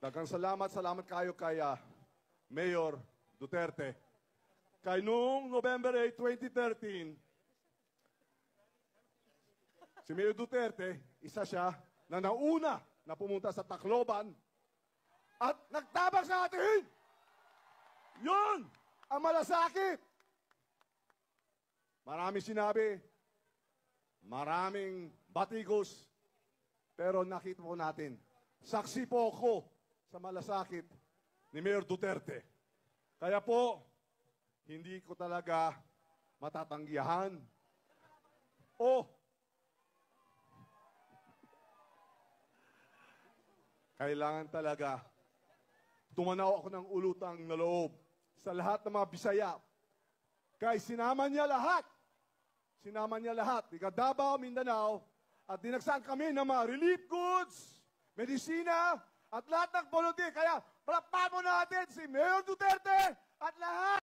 Daghang salamat kayo kay Mayor Duterte. Kay noong November 8, 2013, si Mayor Duterte, isa siya na nauna na pumunta sa Tacloban at nagtabak sa atin. Yun ang malasakit. Maraming sinabi, maraming batikos, pero nakita po natin, saksi po ako sa malasakit ni Mayor Duterte. Kaya po, hindi ko talaga matatanggihan o kailangan talaga tumanaw ako ng ulutang na loob sa lahat ng mga Bisaya. Kaya sinama niya lahat. Sinama niya lahat. Ika Davao, Mindanao, at dinagsan kami ng mga relief goods, medisina, at lahat ng volunteer. Kaya palakpakan mo natin si Mayor Duterte at lahat